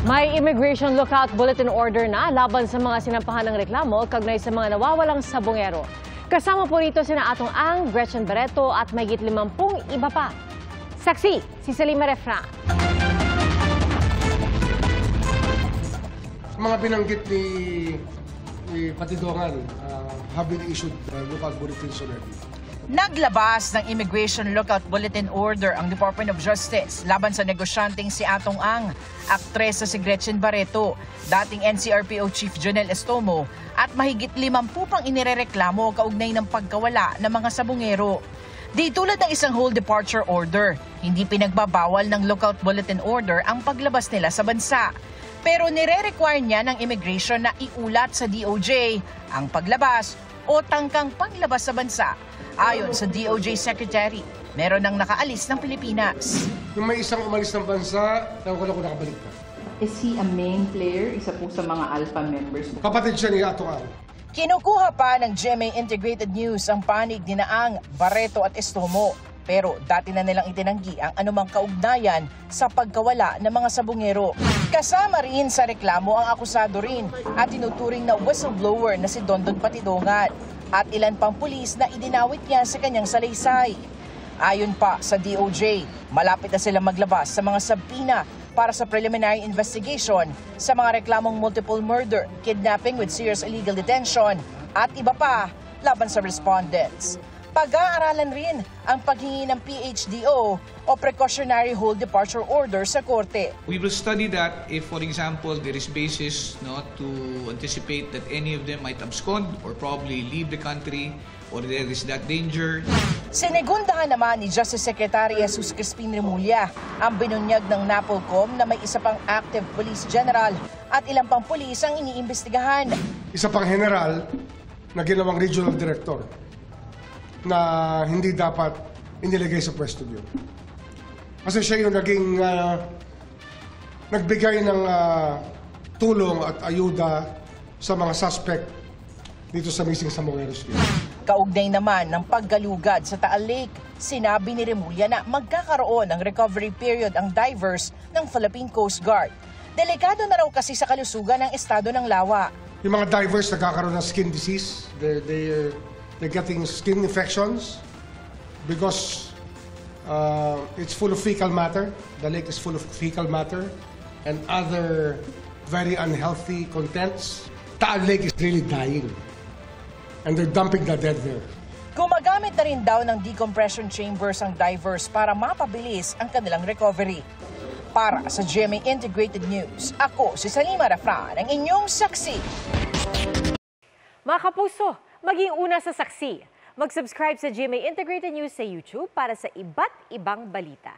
May immigration lookout bulletin order na laban sa mga sinampahan ng reklamo kaugnay sa mga nawawalang sabongero. Kasama po rito sina Atong Ang, Gretchen Barreto at mahigit 50 iba pa. Saksi, si Salima Refran. Mga binanggit ni Patidongan have been issued lookout bulletins already. Naglabas ng Immigration Lookout Bulletin Order ang Department of Justice laban sa negosyanteng si Atong Ang, aktresa si Gretchen Barreto, dating NCRPO Chief Jonel Estomo at mahigit 50 pang inirereklamo kaugnay ng pagkawala ng mga sabongero. Di tulad ng isang whole departure order, hindi pinagbabawal ng Lookout Bulletin Order ang paglabas nila sa bansa. Pero nire-require niya ng immigration na iulat sa DOJ ang paglabas o tangkang paglabas sa bansa. Ayon sa DOJ Secretary, meron nang nakaalis ng Pilipinas. Kung may isang umalis ng bansa, tawag ko na kung nakabalik ka. Is he a main player? Isa po sa mga alpha members? Kapatid siya ni Atong Ang. Kinukuha pa ng GMA Integrated News ang panig ni Ang, Barreto at Estomo. Pero dati na nilang itinanggi ang anumang kaugnayan sa pagkawala ng mga sabongero. Kasama rin sa reklamo ang akusado rin at tinuturing na whistleblower na si Dondon Patidongan at ilan pang pulis na idinawit niya sa kanyang salaysay. Ayon pa sa DOJ, malapit na silang maglabas sa mga subpoena para sa preliminary investigation sa mga reklamong multiple murder, kidnapping with serious illegal detention at iba pa laban sa respondents. Pag-aaralan rin ang paghingi ng PHDO o Precautionary Hold Departure Order sa Korte. We will study that if, for example, there is basis to anticipate that any of them might abscond or probably leave the country or there is that danger. Sinegundahan naman ni Justice Secretary Jesus Crispin Remulla ang binunyag ng NAPOLCOM na may isa pang active police general at ilang pang pulis ang iniimbestigahan. Isa pang general na ginawang regional director na hindi dapat inilagay sa pwesto niyo. Kasi siya yung nagbigay ng tulong at ayuda sa mga suspect dito sa missing Sabongero Street. Kaugnay naman ng paggalugad sa Taal Lake, sinabi ni Remulla na magkakaroon ng recovery period ang divers ng Philippine Coast Guard. Delikado na raw kasi sa kalusugan ng estado ng lawa. Yung mga divers nagkakaroon ng skin disease, they're getting skin infections because it's full of fecal matter. The lake is full of fecal matter and other very unhealthy contents. Taal Lake is really dying and they're dumping the dead there. Gumagamit na rin daw ng decompression chambers ang divers para mapabilis ang kanilang recovery. Para sa GMA Integrated News, ako si Salima Refran, ang inyong saksi. Mga kapuso, maging una sa saksi. Mag-subscribe sa GMA Integrated News sa YouTube para sa iba't ibang balita.